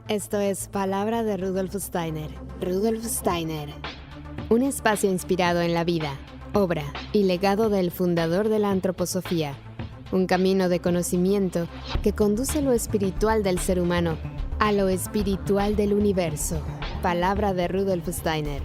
Esto es Palabra de Rudolf Steiner. Rudolf Steiner. Un espacio inspirado en la vida, obra y legado del fundador de la antroposofía. Un camino de conocimiento que conduce lo espiritual del ser humano a lo espiritual del universo. Palabra de Rudolf Steiner.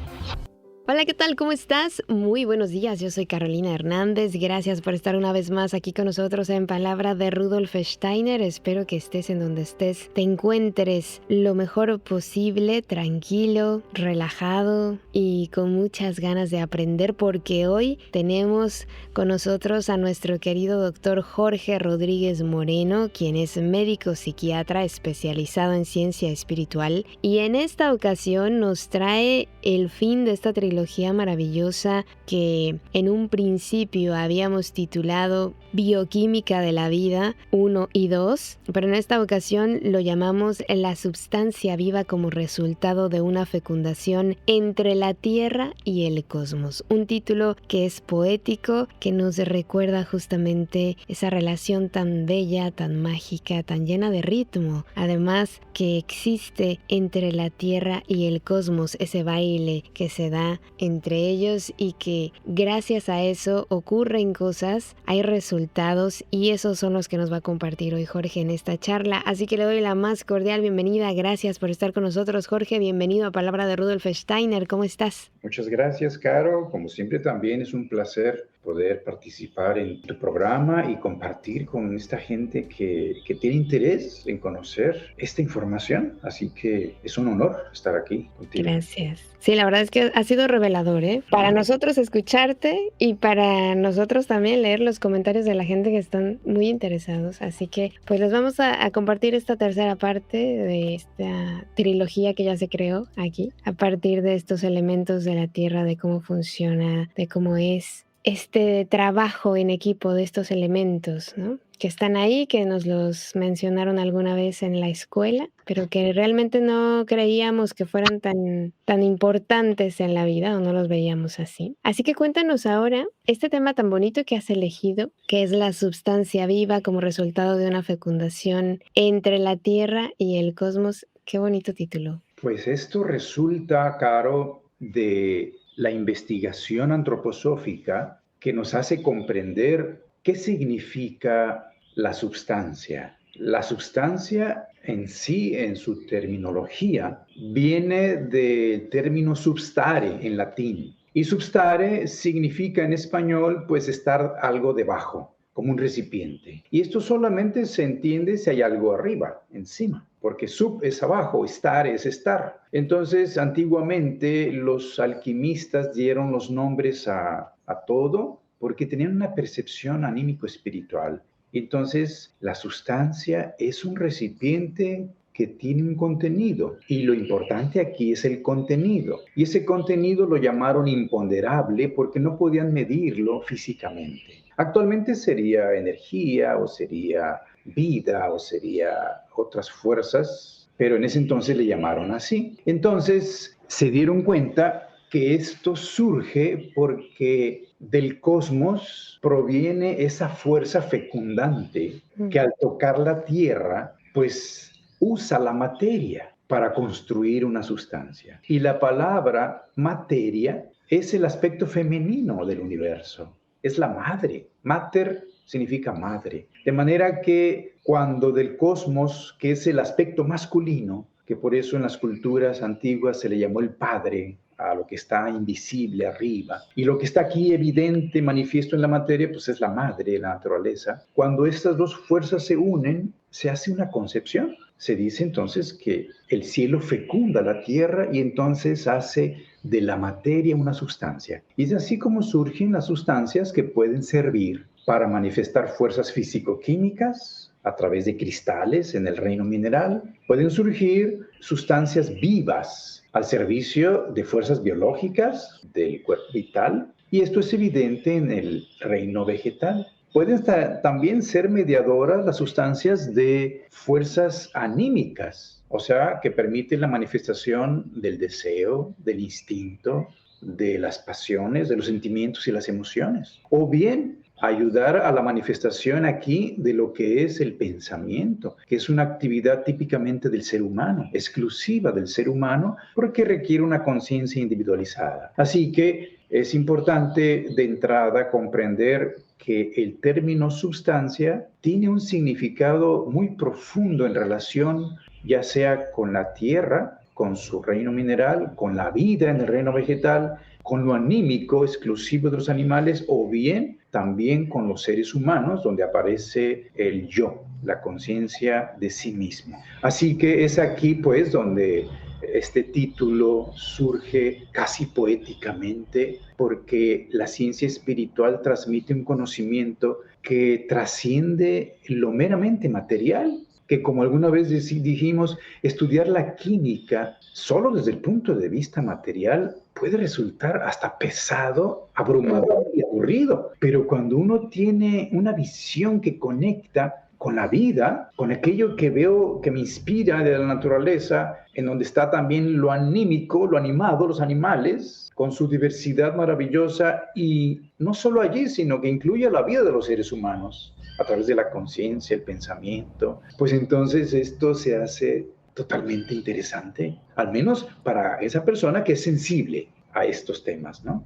Hola, ¿qué tal? ¿Cómo estás? Muy buenos días, yo soy Carolina Hernández. Gracias por estar una vez más aquí con nosotros en Palabra de Rudolf Steiner. Espero que estés en donde estés, te encuentres lo mejor posible, tranquilo, relajado y con muchas ganas de aprender, porque hoy tenemos con nosotros a nuestro querido doctor Jorge Rodríguez Moreno, quien es médico psiquiatra especializado en ciencia espiritual, y en esta ocasión nos trae el fin de esta trilogía maravillosa que en un principio habíamos titulado Bioquímica de la Vida 1 y 2, pero en esta ocasión lo llamamos La substancia viva como resultado de una fecundación entre la Tierra y el cosmos. Un título que es poético, que nos recuerda justamente esa relación tan bella, tan mágica, tan llena de ritmo, además que existe entre la Tierra y el cosmos, ese baile que se da entre ellos y que gracias a eso ocurren cosas, hay resultados, y esos son los que nos va a compartir hoy Jorge en esta charla. Así que le doy la más cordial bienvenida. Gracias por estar con nosotros, Jorge. Bienvenido a Palabra de Rudolf Steiner. ¿Cómo estás? Muchas gracias, Caro. Como siempre, también es un placer poder participar en tu programa y compartir con esta gente que tiene interés en conocer esta información. Así que es un honor estar aquí contigo. Gracias. Sí, la verdad es que ha sido revelador, ¿eh? Para nosotros escucharte y para nosotros también leer los comentarios de la gente que están muy interesados. Así que pues les vamos a compartir esta tercera parte de esta trilogía que ya se creó aquí, a partir de estos elementos de la Tierra, de cómo funciona, de cómo es este trabajo en equipo de estos elementos, ¿no? Que están ahí, que nos los mencionaron alguna vez en la escuela, pero que realmente no creíamos que fueran tan importantes en la vida, o no los veíamos así. Así que cuéntanos ahora este tema tan bonito que has elegido, que es la substancia viva como resultado de una fecundación entre la Tierra y el cosmos. Qué bonito título. Pues esto resulta, Caro, de la investigación antroposófica que nos hace comprender qué significa la substancia. La substancia en sí, en su terminología, viene del término substare en latín. Y substare significa en español, pues, estar algo debajo, como un recipiente. Y esto solamente se entiende si hay algo arriba, encima, porque sub es abajo, estar es estar. Entonces, antiguamente los alquimistas dieron los nombres a todo porque tenían una percepción anímico-espiritual. Entonces, la sustancia es un recipiente que tiene un contenido, y lo importante aquí es el contenido. Y ese contenido lo llamaron imponderable porque no podían medirlo físicamente. Actualmente sería energía, o sería vida, o sería otras fuerzas, pero en ese entonces le llamaron así. Entonces se dieron cuenta que esto surge porque del cosmos proviene esa fuerza fecundante que al tocar la Tierra, pues usa la materia para construir una sustancia. Y la palabra materia es el aspecto femenino del universo. Es la madre. Mater significa madre. De manera que cuando del cosmos, que es el aspecto masculino, que por eso en las culturas antiguas se le llamó el padre a lo que está invisible arriba, y lo que está aquí evidente, manifiesto en la materia, pues es la madre, la naturaleza. Cuando estas dos fuerzas se unen, se hace una concepción. Se dice entonces que el cielo fecunda la tierra y entonces hace de la materia una sustancia. Y es así como surgen las sustancias que pueden servir para manifestar fuerzas físico-químicas a través de cristales en el reino mineral. Pueden surgir sustancias vivas al servicio de fuerzas biológicas del cuerpo vital, y esto es evidente en el reino vegetal. Pueden también ser mediadoras las sustancias de fuerzas anímicas, o sea, que permiten la manifestación del deseo, del instinto, de las pasiones, de los sentimientos y las emociones. O bien ayudar a la manifestación aquí de lo que es el pensamiento, que es una actividad típicamente del ser humano, exclusiva del ser humano, porque requiere una conciencia individualizada. Así que es importante de entrada comprender que el término sustancia tiene un significado muy profundo en relación ya sea con la tierra, con su reino mineral, con la vida en el reino vegetal, con lo anímico exclusivo de los animales, o bien también con los seres humanos, donde aparece el yo, la conciencia de sí mismo. Así que es aquí pues donde este título surge casi poéticamente, porque la ciencia espiritual transmite un conocimiento que trasciende lo meramente material, que como alguna vez dijimos, estudiar la química solo desde el punto de vista material puede resultar hasta pesado, abrumador y aburrido. Pero cuando uno tiene una visión que conecta con la vida, con aquello que veo que me inspira de la naturaleza, en donde está también lo anímico, lo animado, los animales, con su diversidad maravillosa, y no solo allí, sino que incluye la vida de los seres humanos a través de la conciencia, el pensamiento, pues entonces esto se hace totalmente interesante, al menos para esa persona que es sensible a estos temas, ¿no?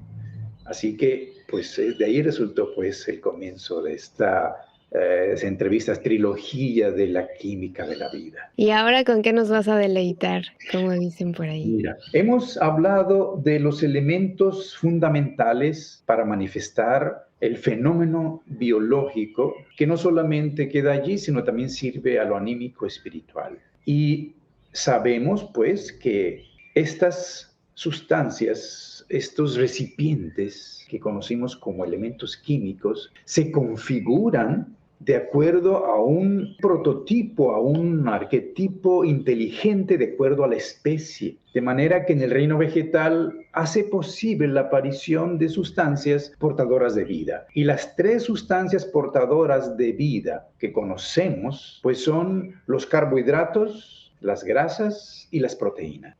Así que, pues, de ahí resultó, pues, el comienzo de esta entrevistas, trilogía de la química de la vida. ¿Y ahora con qué nos vas a deleitar, como dicen por ahí? Mira, hemos hablado de los elementos fundamentales para manifestar el fenómeno biológico, que no solamente queda allí, sino también sirve a lo anímico espiritual. Y sabemos, pues, que estas sustancias, estos recipientes que conocimos como elementos químicos, se configuran de acuerdo a un prototipo, a un arquetipo inteligente de acuerdo a la especie. De manera que en el reino vegetal hace posible la aparición de sustancias portadoras de vida. Y las tres sustancias portadoras de vida que conocemos, pues son los carbohidratos, las grasas y las proteínas.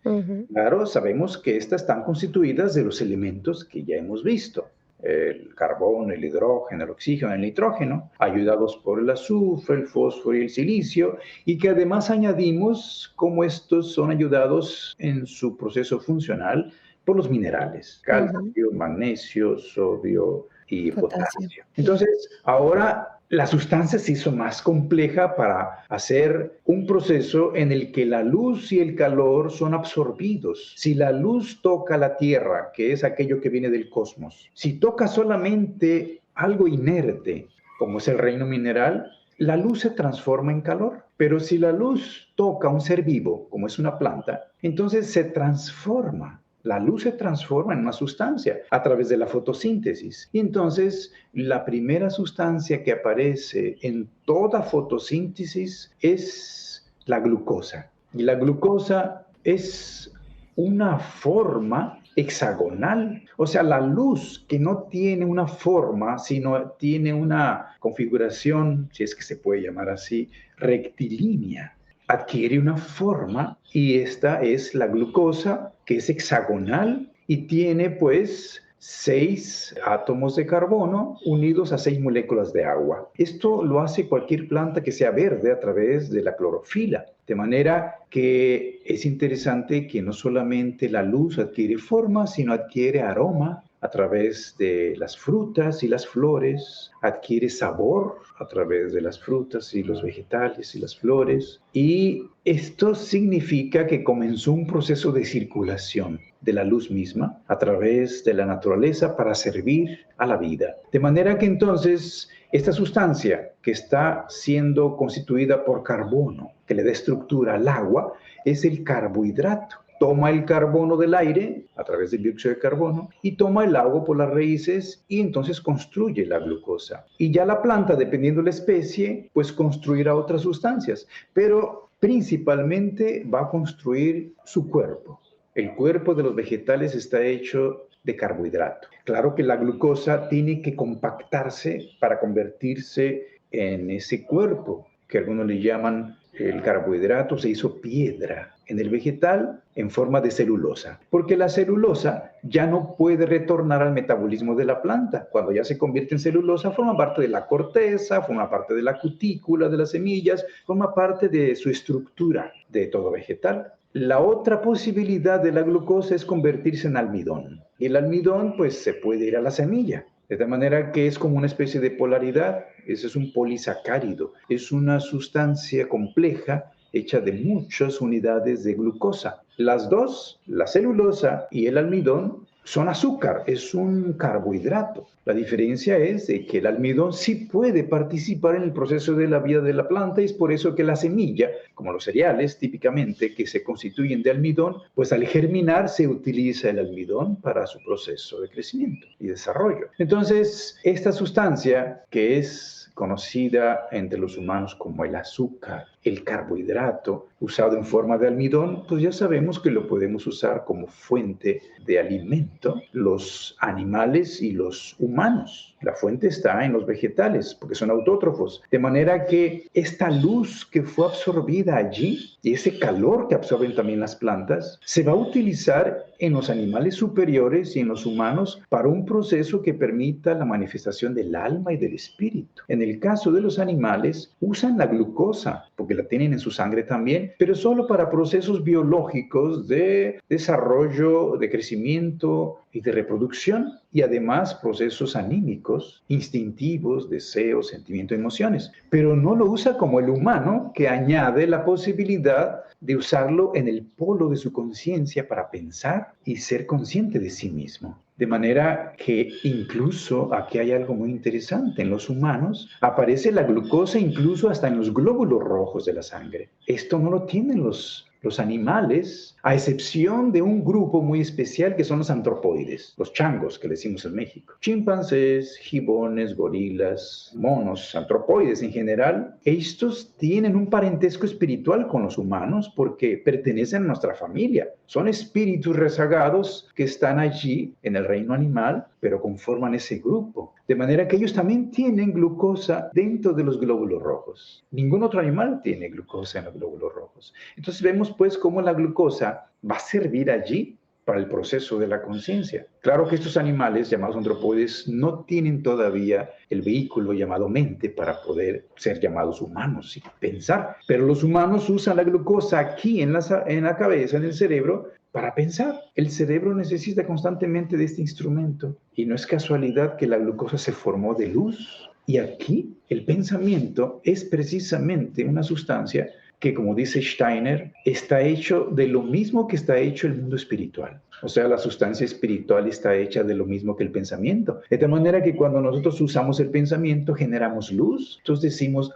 Claro, sabemos que estas están constituidas de los elementos que ya hemos visto: el carbón, el hidrógeno, el oxígeno, el nitrógeno, ayudados por el azufre, el fósforo y el silicio, y que además añadimos cómo estos son ayudados en su proceso funcional por los minerales: calcio, magnesio, sodio y potasio. Entonces, ahora la sustancia se hizo más compleja para hacer un proceso en el que la luz y el calor son absorbidos. Si la luz toca la Tierra, que es aquello que viene del cosmos, si toca solamente algo inerte, como es el reino mineral, la luz se transforma en calor. Pero si la luz toca un ser vivo, como es una planta, entonces se transforma. La luz se transforma en una sustancia a través de la fotosíntesis. Y entonces la primera sustancia que aparece en toda fotosíntesis es la glucosa. Y la glucosa es una forma hexagonal. O sea, la luz que no tiene una forma, sino tiene una configuración, si es que se puede llamar así, rectilínea, adquiere una forma, y esta es la glucosa, que es hexagonal y tiene pues 6 átomos de carbono unidos a 6 moléculas de agua. Esto lo hace cualquier planta que sea verde a través de la clorofila. De manera que es interesante que no solamente la luz adquiere forma, sino adquiere aroma a través de las frutas y las flores, adquiere sabor a través de las frutas y los vegetales y las flores. Y esto significa que comenzó un proceso de circulación de la luz misma a través de la naturaleza para servir a la vida. De manera que entonces esta sustancia, que está siendo constituida por carbono, que le da estructura al agua, es el carbohidrato. Toma el carbono del aire a través del dióxido de carbono y toma el agua por las raíces, y entonces construye la glucosa. Y ya la planta, dependiendo de la especie, pues construirá otras sustancias, pero principalmente va a construir su cuerpo. El cuerpo de los vegetales está hecho de carbohidrato. Claro que la glucosa tiene que compactarse para convertirse en ese cuerpo que algunos le llaman el carbohidrato se hizo piedra. en el vegetal en forma de celulosa, porque la celulosa ya no puede retornar al metabolismo de la planta. Cuando ya se convierte en celulosa, forma parte de la corteza, forma parte de la cutícula de las semillas, forma parte de su estructura de todo vegetal. La otra posibilidad de la glucosa es convertirse en almidón. Y el almidón, pues, se puede ir a la semilla. De tal manera que es como una especie de polaridad. Ese es un polisacárido. Es una sustancia compleja hecha de muchas unidades de glucosa. Las dos, la celulosa y el almidón, son azúcar, es un carbohidrato. La diferencia es de que el almidón sí puede participar en el proceso de la vida de la planta y es por eso que la semilla, como los cereales típicamente que se constituyen de almidón, pues al germinar se utiliza el almidón para su proceso de crecimiento y desarrollo. Entonces, esta sustancia que es conocida entre los humanos como el azúcar, el carbohidrato, usado en forma de almidón, pues ya sabemos que lo podemos usar como fuente de alimento los animales y los humanos. La fuente está en los vegetales, porque son autótrofos. De manera que esta luz que fue absorbida allí y ese calor que absorben también las plantas, se va a utilizar en los animales superiores y en los humanos para un proceso que permita la manifestación del alma y del espíritu. En el caso de los animales, usan la glucosa, porque la tienen en su sangre también, pero solo para procesos biológicos de desarrollo, de crecimiento y de reproducción, y además procesos anímicos, instintivos, deseos, sentimientos, emociones. Pero no lo usa como el humano, que añade la posibilidad de usarlo en el polo de su conciencia para pensar y ser consciente de sí mismo. De manera que incluso aquí hay algo muy interesante. En los humanos aparece la glucosa incluso hasta en los glóbulos rojos de la sangre. Esto no lo tienen los animales, a excepción de un grupo muy especial que son los antropoides, los changos que le decimos en México. Chimpancés, gibones, gorilas, monos, antropoides en general, estos tienen un parentesco espiritual con los humanos porque pertenecen a nuestra familia. Son espíritus rezagados que están allí en el reino animal, pero conforman ese grupo. De manera que ellos también tienen glucosa dentro de los glóbulos rojos. Ningún otro animal tiene glucosa en los glóbulos rojos. Entonces vemos pues cómo la glucosa va a servir allí para el proceso de la conciencia. Claro que estos animales llamados antropoides no tienen todavía el vehículo llamado mente para poder ser llamados humanos y pensar, pero los humanos usan la glucosa aquí en la cabeza, en el cerebro, para pensar. El cerebro necesita constantemente de este instrumento y no es casualidad que la glucosa se formó de luz. Y aquí el pensamiento es precisamente una sustancia que, como dice Steiner, está hecho de lo mismo que está hecho el mundo espiritual. O sea, la sustancia espiritual está hecha de lo mismo que el pensamiento. De tal manera que cuando nosotros usamos el pensamiento, generamos luz. Entonces decimos,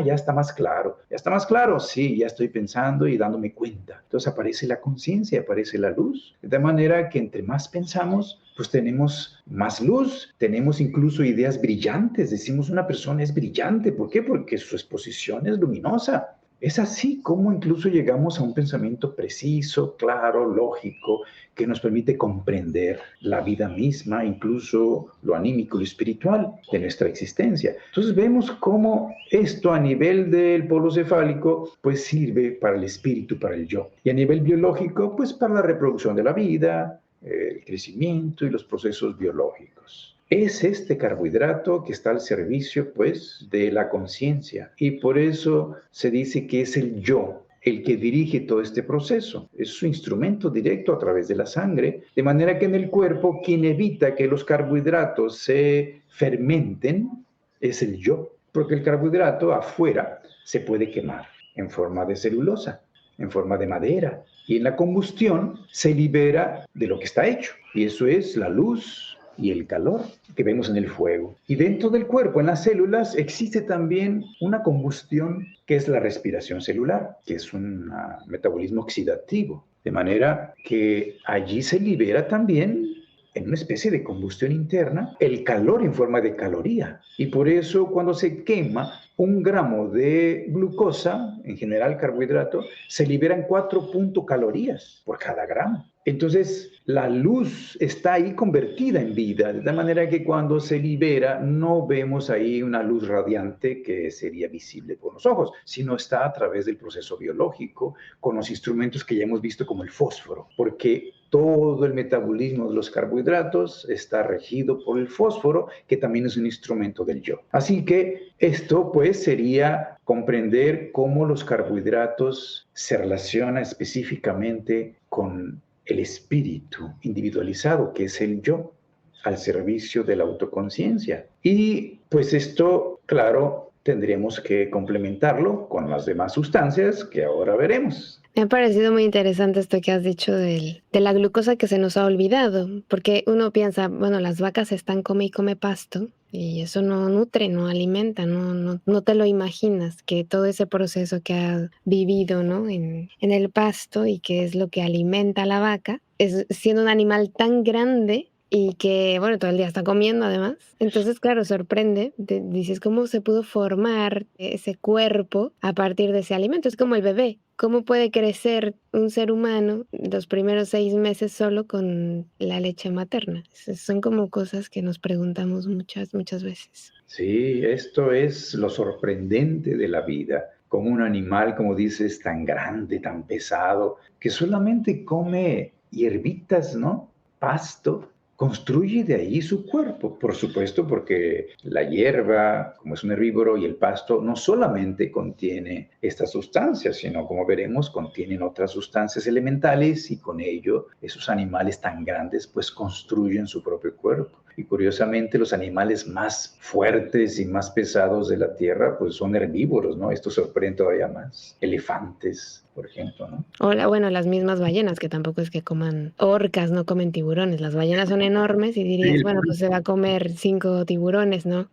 ya está más claro. ¿Ya está más claro? Sí, ya estoy pensando y dándome cuenta. Entonces aparece la conciencia, aparece la luz. De tal manera que entre más pensamos, pues tenemos más luz, tenemos incluso ideas brillantes. Decimos, una persona es brillante. ¿Por qué? Porque su exposición es luminosa. Es así como incluso llegamos a un pensamiento preciso, claro, lógico, que nos permite comprender la vida misma, incluso lo anímico y lo espiritual de nuestra existencia. Entonces vemos cómo esto a nivel del polo cefálico pues sirve para el espíritu, para el yo. Y a nivel biológico pues para la reproducción de la vida, el crecimiento y los procesos biológicos. Es este carbohidrato que está al servicio, pues, de la conciencia. Y por eso se dice que es el yo el que dirige todo este proceso. Es su instrumento directo a través de la sangre, de manera que en el cuerpo quien evita que los carbohidratos se fermenten es el yo, porque el carbohidrato afuera se puede quemar en forma de celulosa, en forma de madera, y en la combustión se libera de lo que está hecho. Y eso es la luz y el calor que vemos en el fuego. Y dentro del cuerpo, en las células, existe también una combustión que es la respiración celular, que es un metabolismo oxidativo. De manera que allí se libera también en una especie de combustión interna el calor en forma de caloría. Y por eso cuando se quema 1 gramo de glucosa, en general carbohidrato, se liberan 4 calorías por cada gramo. Entonces, la luz está ahí convertida en vida, de tal manera que cuando se libera no vemos ahí una luz radiante que sería visible por los ojos, sino está a través del proceso biológico, con los instrumentos que ya hemos visto como el fósforo, porque todo el metabolismo de los carbohidratos está regido por el fósforo, que también es un instrumento del yo. Así que esto pues sería comprender cómo los carbohidratos se relacionan específicamente con el espíritu individualizado, que es el yo, al servicio de la autoconciencia. Y pues esto, claro, tendremos que complementarlo con las demás sustancias que ahora veremos. Me ha parecido muy interesante esto que has dicho de la glucosa que se nos ha olvidado, porque uno piensa, bueno, las vacas están come y come pasto, y eso no nutre, no alimenta, no te lo imaginas, que todo ese proceso que ha vivido, ¿no? en el pasto y que es lo que alimenta a la vaca, es siendo un animal tan grande y que, bueno, todo el día está comiendo además. Entonces, claro, sorprende, dices, ¿cómo se pudo formar ese cuerpo a partir de ese alimento? Es como el bebé. ¿Cómo puede crecer un ser humano los primeros 6 meses solo con la leche materna? Son como cosas que nos preguntamos muchas veces. Sí, esto es lo sorprendente de la vida, como un animal, como dices, tan grande, tan pesado, que solamente come hierbitas, ¿no? Pasto, construye de ahí su cuerpo, por supuesto, porque la hierba, como es un herbívoro, y el pasto no solamente contiene estas sustancias, sino, como veremos, contienen otras sustancias elementales y con ello esos animales tan grandes pues construyen su propio cuerpo. Y curiosamente los animales más fuertes y más pesados de la tierra pues son herbívoros, ¿no? Esto sorprende todavía más. Elefantes, por ejemplo, ¿no? Bueno, las mismas ballenas, que tampoco es que coman orcas, no comen tiburones. Las ballenas son enormes y dirías, bueno, pues se va a comer 5 tiburones, ¿no?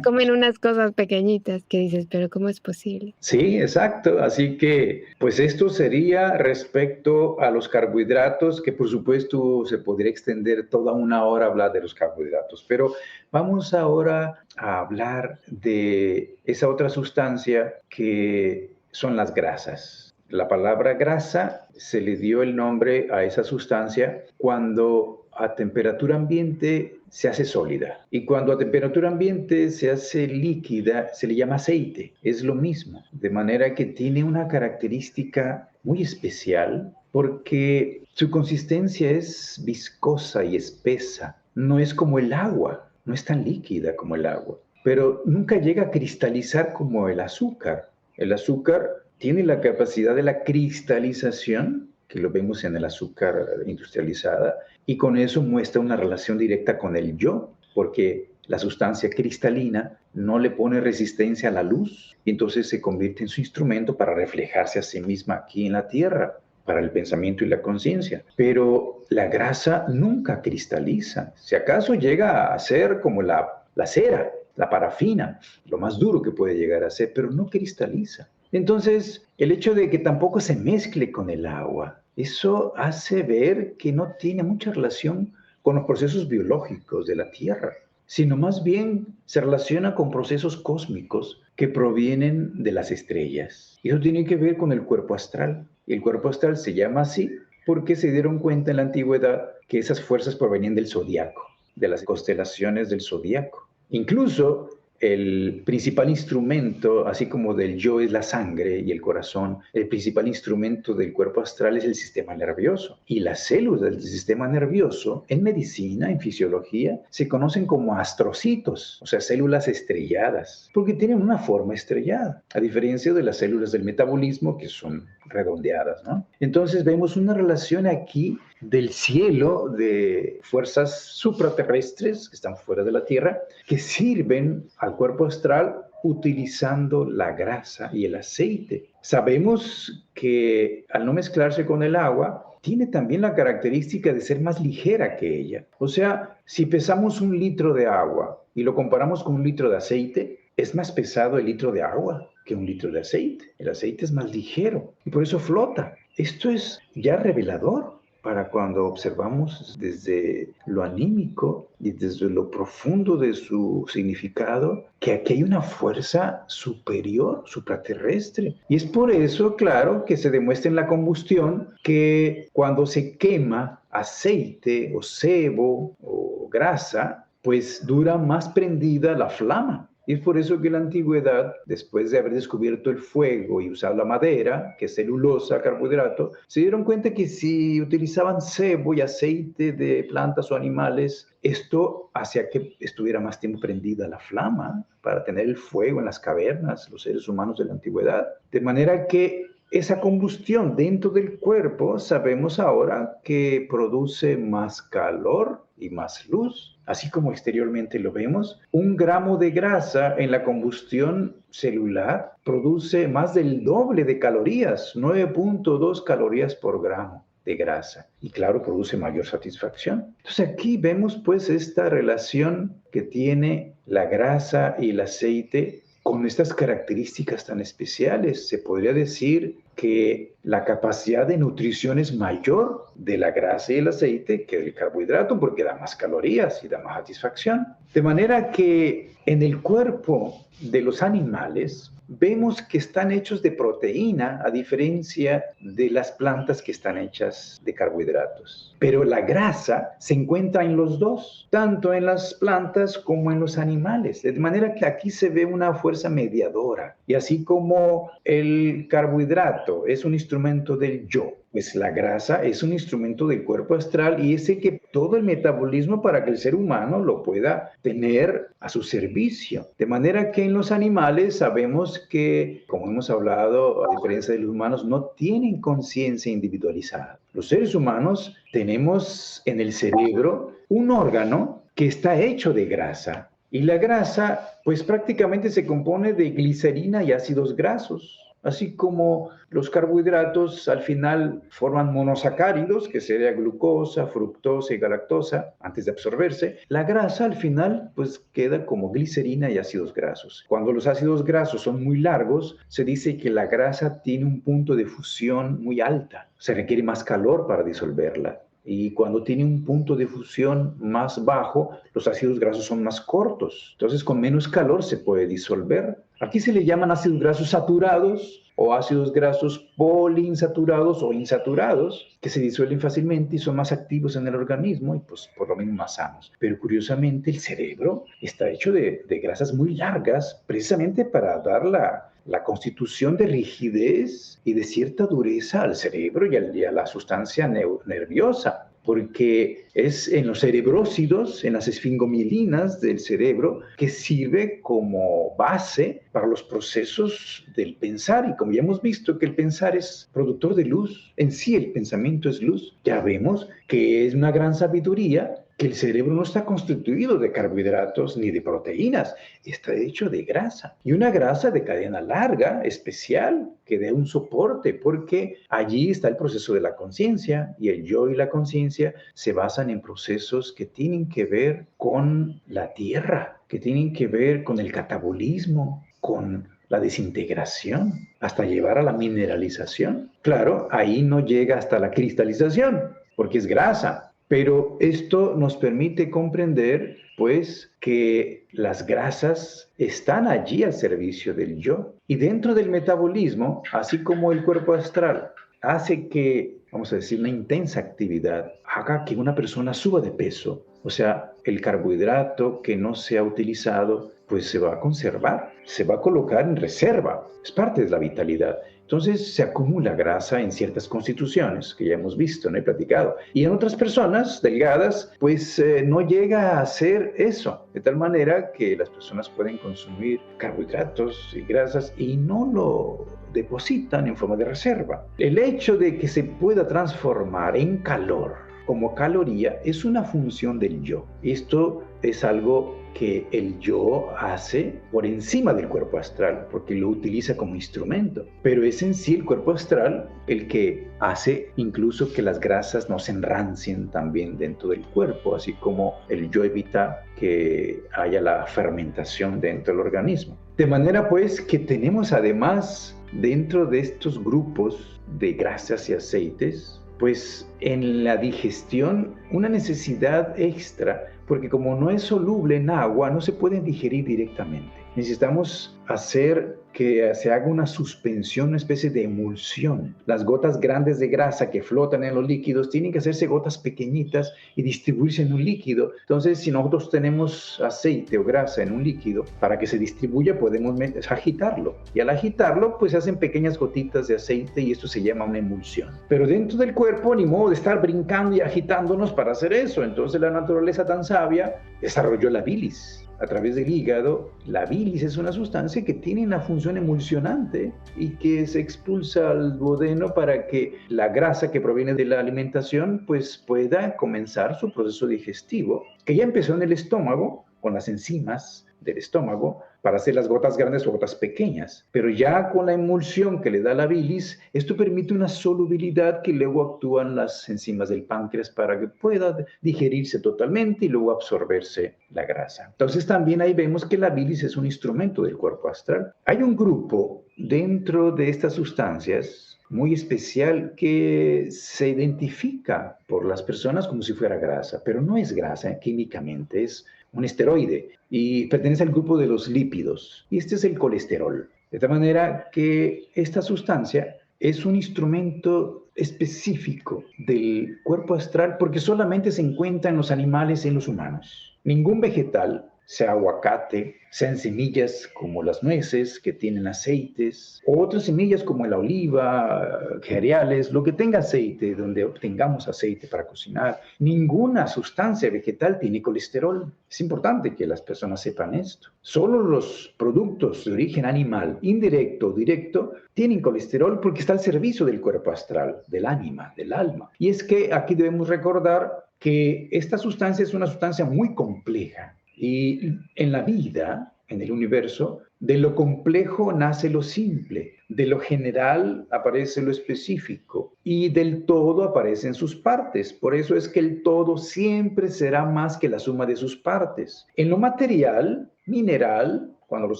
Comen unas cosas pequeñitas que dices, pero ¿cómo es posible? Sí, exacto. Así que, pues esto sería respecto a los carbohidratos, que por supuesto se podría extender toda una hora a hablar de los carbohidratos, pero vamos ahora a hablar de esa otra sustancia que son las grasas. La palabra grasa se le dio el nombre a esa sustancia cuando a temperatura ambiente se hace sólida y cuando a temperatura ambiente se hace líquida se le llama aceite. Es lo mismo, de manera que tiene una característica muy especial porque su consistencia es viscosa y espesa. No es como el agua, no es tan líquida como el agua, pero nunca llega a cristalizar como el azúcar. El azúcar tiene la capacidad de la cristalización, que lo vemos en el azúcar industrializada, y con eso muestra una relación directa con el yo, porque la sustancia cristalina no le pone resistencia a la luz, y entonces se convierte en su instrumento para reflejarse a sí misma aquí en la tierra, para el pensamiento y la conciencia. Pero la grasa nunca cristaliza. Si acaso llega a ser como la cera, la parafina, lo más duro que puede llegar a ser, pero no cristaliza. Entonces, el hecho de que tampoco se mezcle con el agua, eso hace ver que no tiene mucha relación con los procesos biológicos de la Tierra, sino más bien se relaciona con procesos cósmicos que provienen de las estrellas. Y eso tiene que ver con el cuerpo astral. Y el cuerpo astral se llama así porque se dieron cuenta en la antigüedad que esas fuerzas provenían del zodiaco, de las constelaciones del zodiaco. Incluso el principal instrumento, así como del yo es la sangre y el corazón, el principal instrumento del cuerpo astral es el sistema nervioso. Y las células del sistema nervioso, en medicina, en fisiología, se conocen como astrocitos, o sea, células estrelladas, porque tienen una forma estrellada, a diferencia de las células del metabolismo, que son redondeadas, ¿no? Entonces vemos una relación aquí del cielo, de fuerzas supraterrestres que están fuera de la Tierra, que sirven al cuerpo astral utilizando la grasa y el aceite. Sabemos que al no mezclarse con el agua, tiene también la característica de ser más ligera que ella. O sea, si pesamos 1 litro de agua y lo comparamos con 1 litro de aceite, es más pesado el litro de agua que 1 litro de aceite. El aceite es más ligero y por eso flota. Esto es ya revelador, para cuando observamos desde lo anímico y desde lo profundo de su significado, que aquí hay una fuerza superior, supraterrestre. Y es por eso, claro, que se demuestra en la combustión que cuando se quema aceite o sebo o grasa, pues dura más prendida la flama. Y es por eso que en la antigüedad, después de haber descubierto el fuego y usado la madera, que es celulosa, carbohidrato, se dieron cuenta que si utilizaban sebo y aceite de plantas o animales, esto hacía que estuviera más tiempo prendida la flama para tener el fuego en las cavernas, los seres humanos de la antigüedad. De manera que esa combustión dentro del cuerpo sabemos ahora que produce más calor y más luz, así como exteriormente lo vemos. 1 gramo de grasa en la combustión celular produce más del doble de calorías, 9.2 calorías por gramo de grasa. Y claro, produce mayor satisfacción. Entonces aquí vemos pues esta relación que tiene la grasa y el aceite con estas características tan especiales. Se podría decir que la capacidad de nutrición es mayor de la grasa y el aceite que del carbohidrato, porque da más calorías y da más satisfacción. De manera que en el cuerpo de los animales vemos que están hechos de proteína, a diferencia de las plantas que están hechas de carbohidratos. Pero la grasa se encuentra en los dos, tanto en las plantas como en los animales. De manera que aquí se ve una fuerza mediadora. Y así como el carbohidrato es un instrumento del yo, pues la grasa es un instrumento del cuerpo astral y ese que todo el metabolismo para que el ser humano lo pueda tener a su servicio. De manera que en los animales sabemos que, como hemos hablado, a diferencia de los humanos, no tienen conciencia individualizada. Los seres humanos tenemos en el cerebro un órgano que está hecho de grasa. Y la grasa, pues prácticamente se compone de glicerina y ácidos grasos. Así como los carbohidratos al final forman monosacáridos, que sería glucosa, fructosa y galactosa, antes de absorberse, la grasa al final pues queda como glicerina y ácidos grasos. Cuando los ácidos grasos son muy largos, se dice que la grasa tiene un punto de fusión muy alta. Se requiere más calor para disolverla. Y cuando tiene un punto de fusión más bajo, los ácidos grasos son más cortos. Entonces, con menos calor se puede disolver. Aquí se le llaman ácidos grasos saturados o ácidos grasos poliinsaturados o insaturados, que se disuelven fácilmente y son más activos en el organismo y pues por lo mismo más sanos. Pero curiosamente el cerebro está hecho de grasas muy largas precisamente para dar la constitución de rigidez y de cierta dureza al cerebro y a la sustancia nerviosa, porque es en los cerebrócidos, en las esfingomielinas del cerebro, que sirve como base para los procesos del pensar. Y como ya hemos visto que el pensar es productor de luz, en sí el pensamiento es luz, ya vemos que es una gran sabiduría que el cerebro no está constituido de carbohidratos ni de proteínas, está hecho de grasa. Y una grasa de cadena larga, especial, que dé un soporte, porque allí está el proceso de la conciencia, y el yo y la conciencia se basan en procesos que tienen que ver con la tierra, que tienen que ver con el catabolismo, con la desintegración, hasta llevar a la mineralización. Claro, ahí no llega hasta la cristalización, porque es grasa. Pero esto nos permite comprender, pues, que las grasas están allí al servicio del yo. Y dentro del metabolismo, así como el cuerpo astral hace que, vamos a decir, una intensa actividad haga que una persona suba de peso, o sea, el carbohidrato que no se ha utilizado, pues se va a conservar, se va a colocar en reserva, es parte de la vitalidad. Entonces se acumula grasa en ciertas constituciones que ya hemos visto, no he platicado. Y en otras personas delgadas, pues no llega a ser eso. De tal manera que las personas pueden consumir carbohidratos y grasas y no lo depositan en forma de reserva. El hecho de que se pueda transformar en calor como caloría es una función del yo. Esto es algo que el yo hace por encima del cuerpo astral, porque lo utiliza como instrumento. Pero es en sí el cuerpo astral el que hace incluso que las grasas no se enrancien también dentro del cuerpo, así como el yo evita que haya la fermentación dentro del organismo. De manera pues que tenemos además dentro de estos grupos de grasas y aceites pues en la digestión una necesidad extra, porque como no es soluble en agua, no se pueden digerir directamente. Necesitamos hacer que se haga una suspensión, una especie de emulsión. Las gotas grandes de grasa que flotan en los líquidos tienen que hacerse gotas pequeñitas y distribuirse en un líquido. Entonces, si nosotros tenemos aceite o grasa en un líquido, para que se distribuya podemos agitarlo. Y al agitarlo, pues se hacen pequeñas gotitas de aceite y esto se llama una emulsión. Pero dentro del cuerpo, ni modo de estar brincando y agitándonos para hacer eso. Entonces la naturaleza tan sabia desarrolló la bilis. A través del hígado, la bilis es una sustancia que tiene una función emulsionante y que se expulsa al duodeno para que la grasa que proviene de la alimentación pues pueda comenzar su proceso digestivo, que ya empezó en el estómago con las enzimas del estómago para hacer las gotas grandes o gotas pequeñas. Pero ya con la emulsión que le da la bilis, esto permite una solubilidad que luego actúan las enzimas del páncreas para que pueda digerirse totalmente y luego absorberse la grasa. Entonces también ahí vemos que la bilis es un instrumento del cuerpo astral. Hay un grupo dentro de estas sustancias muy especial que se identifica por las personas como si fuera grasa, pero no es grasa químicamente, es un esteroide y pertenece al grupo de los lípidos. Y este es el colesterol. De tal manera que esta sustancia es un instrumento específico del cuerpo astral porque solamente se encuentra en los animales y en los humanos. Ningún vegetal, sea aguacate, sean semillas como las nueces que tienen aceites, o otras semillas como la oliva, cereales, lo que tenga aceite, donde obtengamos aceite para cocinar. Ninguna sustancia vegetal tiene colesterol. Es importante que las personas sepan esto. Solo los productos de origen animal, indirecto o directo, tienen colesterol porque está al servicio del cuerpo astral, del ánima, del alma. Y es que aquí debemos recordar que esta sustancia es una sustancia muy compleja. Y en la vida, en el universo, de lo complejo nace lo simple, de lo general aparece lo específico y del todo aparecen sus partes. Por eso es que el todo siempre será más que la suma de sus partes. En lo material, mineral, cuando los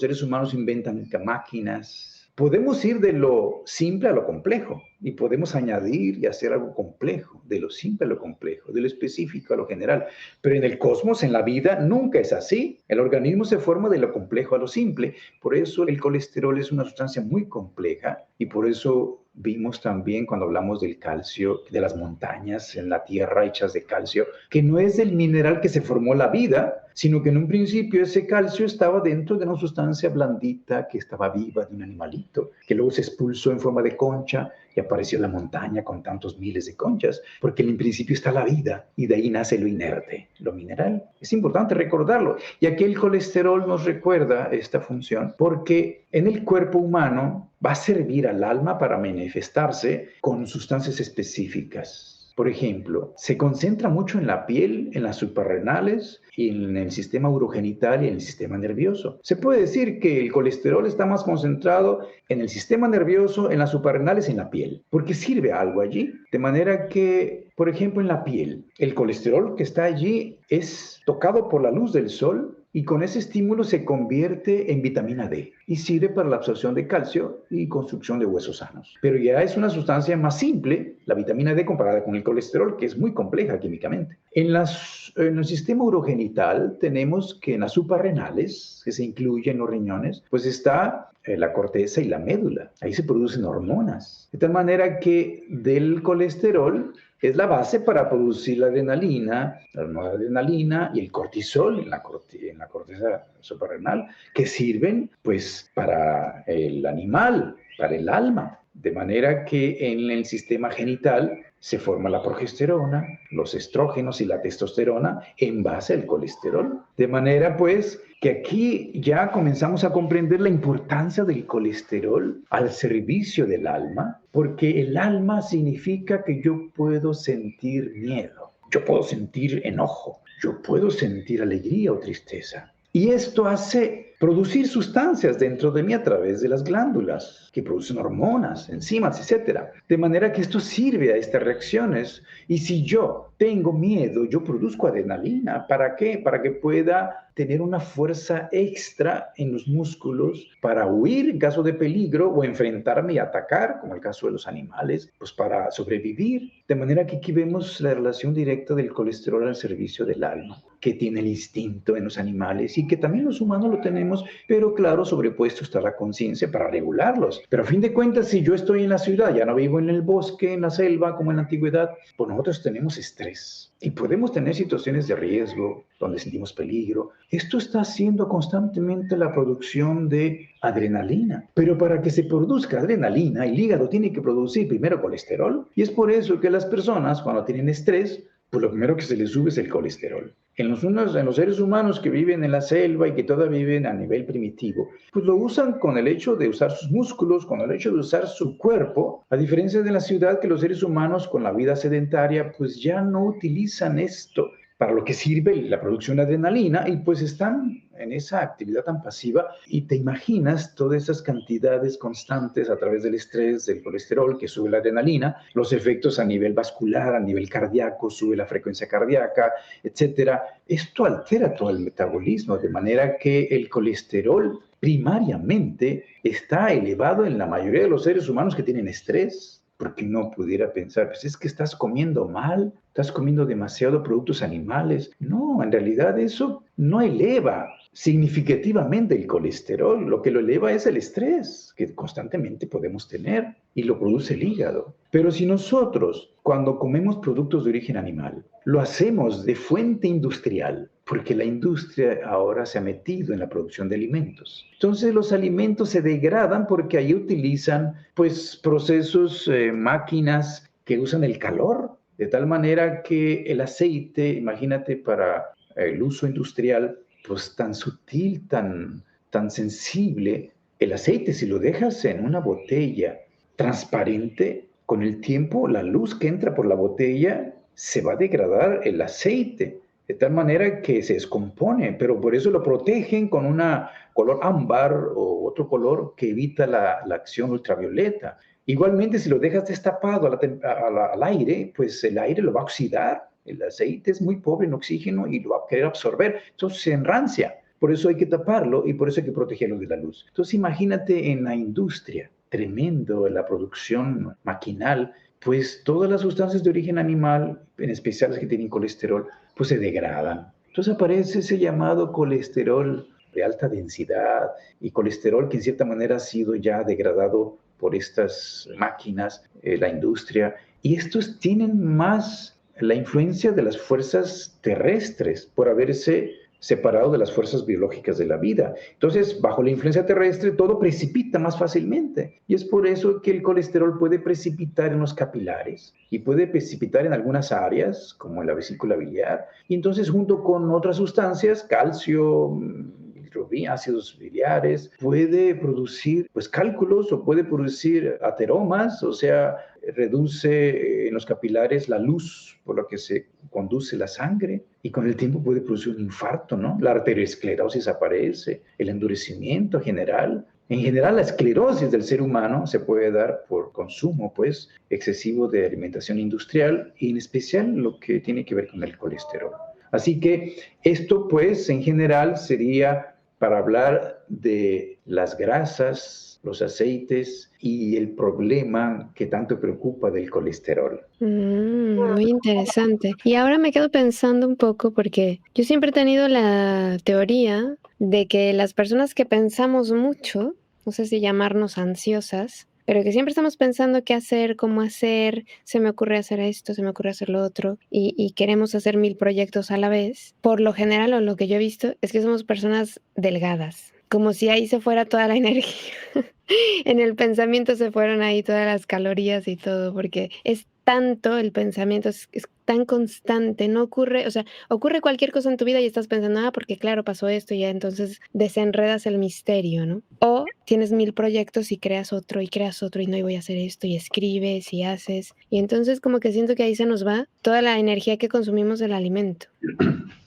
seres humanos inventan máquinas, podemos ir de lo simple a lo complejo y podemos añadir y hacer algo complejo, de lo simple a lo complejo, de lo específico a lo general. Pero en el cosmos, en la vida, nunca es así. El organismo se forma de lo complejo a lo simple. Por eso el colesterol es una sustancia muy compleja y por eso vimos también cuando hablamos del calcio, de las montañas en la tierra hechas de calcio, que no es del mineral que se formó la vida, sino que en un principio ese calcio estaba dentro de una sustancia blandita que estaba viva de un animalito, que luego se expulsó en forma de concha y apareció la montaña con tantos miles de conchas, porque en el principio está la vida y de ahí nace lo inerte, lo mineral. Es importante recordarlo. Y aquí el colesterol nos recuerda esta función, porque en el cuerpo humano va a servir al alma para manifestarse con sustancias específicas. Por ejemplo, se concentra mucho en la piel, en las suprarrenales y en el sistema urogenital y en el sistema nervioso. Se puede decir que el colesterol está más concentrado en el sistema nervioso, en las suprarrenales y en la piel, porque sirve algo allí. De manera que, por ejemplo, en la piel, el colesterol que está allí es tocado por la luz del sol y con ese estímulo se convierte en vitamina D y sirve para la absorción de calcio y construcción de huesos sanos. Pero ya es una sustancia más simple, la vitamina D, comparada con el colesterol, que es muy compleja químicamente. En el sistema urogenital tenemos que en las suprarrenales, que se incluyen en los riñones, pues está la corteza y la médula. Ahí se producen hormonas. De tal manera que del colesterol es la base para producir la adrenalina, la noradrenalina y el cortisol en la corteza suprarrenal, que sirven pues para el animal, para el alma. De manera que en el sistema genital se forma la progesterona, los estrógenos y la testosterona en base al colesterol. De manera pues que aquí ya comenzamos a comprender la importancia del colesterol al servicio del alma, porque el alma significa que yo puedo sentir miedo, yo puedo sentir enojo, yo puedo sentir alegría o tristeza. Y esto hace producir sustancias dentro de mí a través de las glándulas que producen hormonas, enzimas, etc. De manera que esto sirve a estas reacciones. Y si yo tengo miedo, yo produzco adrenalina. ¿Para qué? Para que pueda tener una fuerza extra en los músculos para huir en caso de peligro o enfrentarme y atacar, como el caso de los animales, pues para sobrevivir. De manera que aquí vemos la relación directa del colesterol al servicio del alma, que tiene el instinto en los animales y que también los humanos lo tenemos, pero claro, sobrepuesto está la conciencia para regularlos. Pero a fin de cuentas, si yo estoy en la ciudad, ya no vivo en el bosque, en la selva, como en la antigüedad, pues nosotros tenemos estrés y podemos tener situaciones de riesgo donde sentimos peligro. Esto está haciendo constantemente la producción de adrenalina. Pero para que se produzca adrenalina, el hígado tiene que producir primero colesterol. Y es por eso que las personas, cuando tienen estrés, pues lo primero que se les sube es el colesterol. En los seres humanos que viven en la selva y que todavía viven a nivel primitivo, pues lo usan con el hecho de usar sus músculos, con el hecho de usar su cuerpo, a diferencia de la ciudad que los seres humanos con la vida sedentaria pues ya no utilizan esto para lo que sirve la producción de adrenalina y pues están en esa actividad tan pasiva y te imaginas todas esas cantidades constantes a través del estrés, del colesterol que sube la adrenalina, los efectos a nivel vascular, a nivel cardíaco, sube la frecuencia cardíaca, etcétera. Esto altera todo el metabolismo de manera que el colesterol primariamente está elevado en la mayoría de los seres humanos que tienen estrés. Porque no pudiera pensar, pues es que estás comiendo mal, estás comiendo demasiado productos animales. No, en realidad eso no eleva significativamente el colesterol. Lo que lo eleva es el estrés que constantemente podemos tener y lo produce el hígado. Pero si nosotros, cuando comemos productos de origen animal, lo hacemos de fuente industrial, porque la industria ahora se ha metido en la producción de alimentos. Entonces los alimentos se degradan porque ahí utilizan pues procesos, máquinas que usan el calor, de tal manera que el aceite, imagínate para el uso industrial, pues tan sutil, tan sensible, el aceite si lo dejas en una botella transparente, con el tiempo la luz que entra por la botella se va a degradar el aceite de tal manera que se descompone, pero por eso lo protegen con una color ámbar o otro color que evita la acción ultravioleta. Igualmente, si lo dejas destapado al aire, pues el aire lo va a oxidar. El aceite es muy pobre en oxígeno y lo va a querer absorber, entonces se enrancia. Por eso hay que taparlo y por eso hay que protegerlo de la luz. Entonces imagínate en la industria, tremendo en la producción maquinal, pues todas las sustancias de origen animal, en especial las que tienen colesterol, pues se degradan. Entonces aparece ese llamado colesterol de alta densidad y colesterol que en cierta manera ha sido ya degradado por estas máquinas, la industria. Y estos tienen más la influencia de las fuerzas terrestres por haberse separado de las fuerzas biológicas de la vida. Entonces, bajo la influencia terrestre, todo precipita más fácilmente. Y es por eso que el colesterol puede precipitar en los capilares y puede precipitar en algunas áreas, como en la vesícula biliar. Y entonces, junto con otras sustancias, calcio, ácidos biliares, puede producir pues cálculos o puede producir ateromas, o sea, reduce en los capilares la luz por la que se conduce la sangre y con el tiempo puede producir un infarto, ¿no? La arteriosclerosis aparece, el endurecimiento general. En general, la esclerosis del ser humano se puede dar por consumo, pues, excesivo de alimentación industrial y en especial lo que tiene que ver con el colesterol. Así que esto, pues, en general sería para hablar de las grasas, los aceites y el problema que tanto preocupa del colesterol. Muy interesante. Y ahora me quedo pensando un poco porque yo siempre he tenido la teoría de que las personas que pensamos mucho, no sé si llamarnos ansiosas, pero que siempre estamos pensando qué hacer, cómo hacer, se me ocurre hacer esto, se me ocurre hacer lo otro, y queremos hacer 1000 proyectos a la vez. Por lo general, o lo que yo he visto, es que somos personas delgadas, como si ahí se fuera toda la energía. En el pensamiento se fueron ahí todas las calorías y todo, porque es tanto el pensamiento, es tan constante, no ocurre, o sea, ocurre cualquier cosa en tu vida y estás pensando, porque claro, pasó esto y ya entonces desenredas el misterio, ¿no? O tienes 1000 proyectos y creas otro y no, y voy a hacer esto y escribes y haces. Y entonces como que siento que ahí se nos va toda la energía que consumimos del alimento.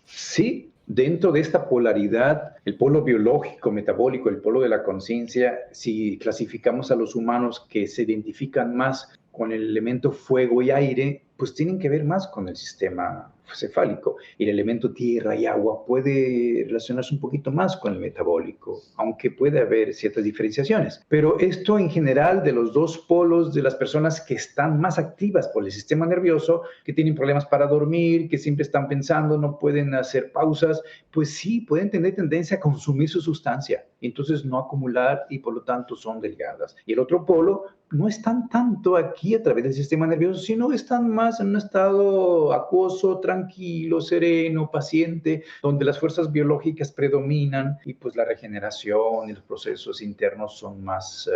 Sí, dentro de esta polaridad, el polo biológico, metabólico, el polo de la conciencia, si clasificamos a los humanos que se identifican más con el elemento fuego y aire, pues tienen que ver más con el sistema cefálico. Y el elemento tierra y agua puede relacionarse un poquito más con el metabólico, aunque puede haber ciertas diferenciaciones. Pero esto en general de los dos polos de las personas que están más activas por el sistema nervioso, que tienen problemas para dormir, que siempre están pensando, no pueden hacer pausas, pues sí, pueden tener tendencia a consumir su sustancia, entonces no acumular y por lo tanto son delgadas. Y el otro polo no están tanto aquí a través del sistema nervioso, sino están más en un estado acuoso, tranquilo, sereno, paciente, donde las fuerzas biológicas predominan y pues la regeneración y los procesos internos son más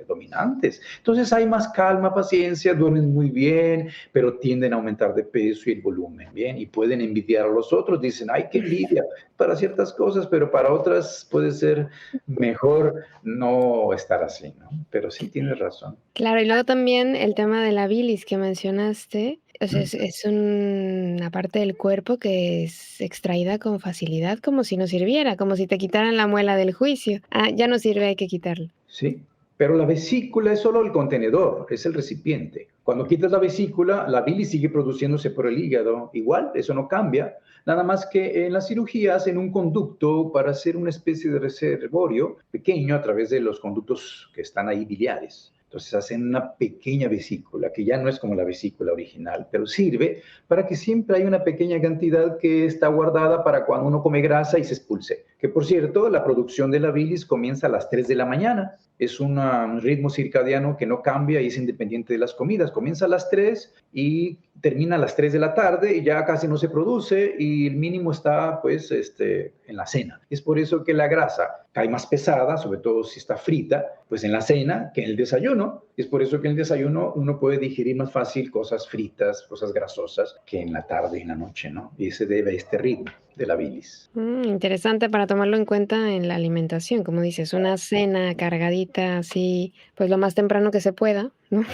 dominantes. Entonces hay más calma, paciencia, duermen muy bien, pero tienden a aumentar de peso y el volumen, ¿bien? Y pueden envidiar a los otros, dicen, ay, qué envidia para ciertas cosas, pero para otras puede ser mejor no estar así, ¿no? Pero sí tienes razón. Claro, y luego también el tema de la bilis que mencionaste, o sea, es una parte del cuerpo que es extraída con facilidad, como si no sirviera, como si te quitaran la muela del juicio. Ah, ya no sirve, hay que quitarlo. Sí, pero la vesícula es solo el contenedor, es el recipiente. Cuando quitas la vesícula, la bilis sigue produciéndose por el hígado. Igual, eso no cambia. Nada más que en la cirugía hacen un conducto para hacer una especie de reservorio pequeño a través de los conductos que están ahí biliares. Entonces hacen una pequeña vesícula, que ya no es como la vesícula original, pero sirve para que siempre haya una pequeña cantidad que está guardada para cuando uno come grasa y se expulse. Que por cierto, la producción de la bilis comienza a las 3 de la mañana. Es un ritmo circadiano que no cambia y es independiente de las comidas. Comienza a las 3 y termina a las 3 de la tarde y ya casi no se produce y el mínimo está pues en la cena. Es por eso que la grasa cae más pesada, sobre todo si está frita, pues en la cena que en el desayuno. Es por eso que en el desayuno uno puede digerir más fácil cosas fritas, cosas grasosas, que en la tarde y en la noche, ¿no? Y se debe a este ritmo de la bilis. Interesante para tomarlo en cuenta en la alimentación, como dices, una cena cargadita así, pues lo más temprano que se pueda, ¿no?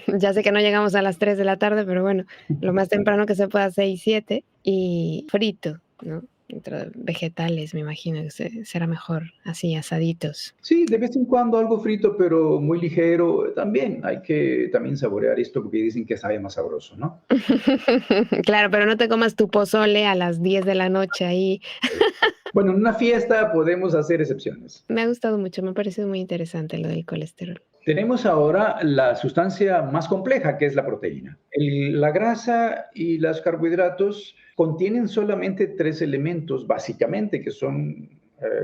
Ya sé que no llegamos a las 3 de la tarde, pero bueno, lo más temprano que se pueda, 6, 7, y frito, ¿no? Dentro de vegetales, me imagino que será mejor así, asaditos. Sí, de vez en cuando algo frito, pero muy ligero. También hay que también saborear esto porque dicen que sabe más sabroso, ¿no? Claro, pero no te comas tu pozole a las 10 de la noche ahí. Bueno, en una fiesta podemos hacer excepciones. Me ha gustado mucho, me ha parecido muy interesante lo del colesterol. Tenemos ahora la sustancia más compleja, que es la proteína. La grasa y los carbohidratos contienen solamente tres elementos, básicamente, que son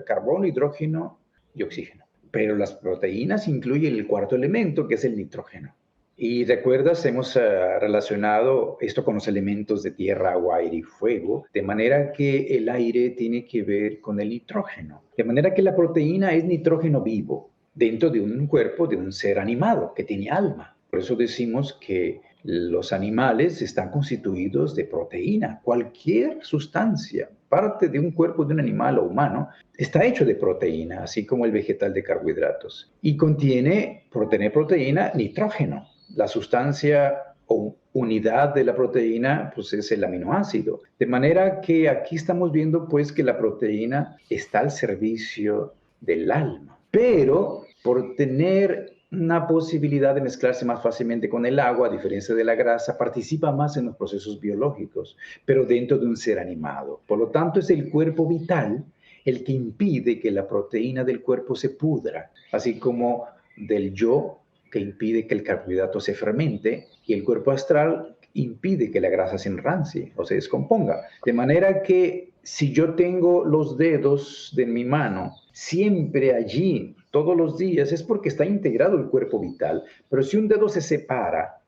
carbono, hidrógeno y oxígeno. Pero las proteínas incluyen el cuarto elemento, que es el nitrógeno. Y recuerdas, hemos relacionado esto con los elementos de tierra, agua, aire y fuego, de manera que el aire tiene que ver con el nitrógeno. De manera que la proteína es nitrógeno vivo dentro de un cuerpo de un ser animado que tiene alma. Por eso decimos que los animales están constituidos de proteína. Cualquier sustancia, parte de un cuerpo de un animal o humano, está hecho de proteína, así como el vegetal de carbohidratos. Y contiene, por tener proteína, nitrógeno. La sustancia o unidad de la proteína pues es el aminoácido. De manera que aquí estamos viendo pues que la proteína está al servicio del alma. Pero por tener una posibilidad de mezclarse más fácilmente con el agua, a diferencia de la grasa, participa más en los procesos biológicos, pero dentro de un ser animado. Por lo tanto, es el cuerpo vital el que impide que la proteína del cuerpo se pudra, así como del yo que impide que el carbohidrato se fermente y el cuerpo astral impide que la grasa se enrancie o se descomponga. De manera que si yo tengo los dedos de mi mano siempre allí, todos los días, es porque está integrado el cuerpo vital. Pero si un dedo se separa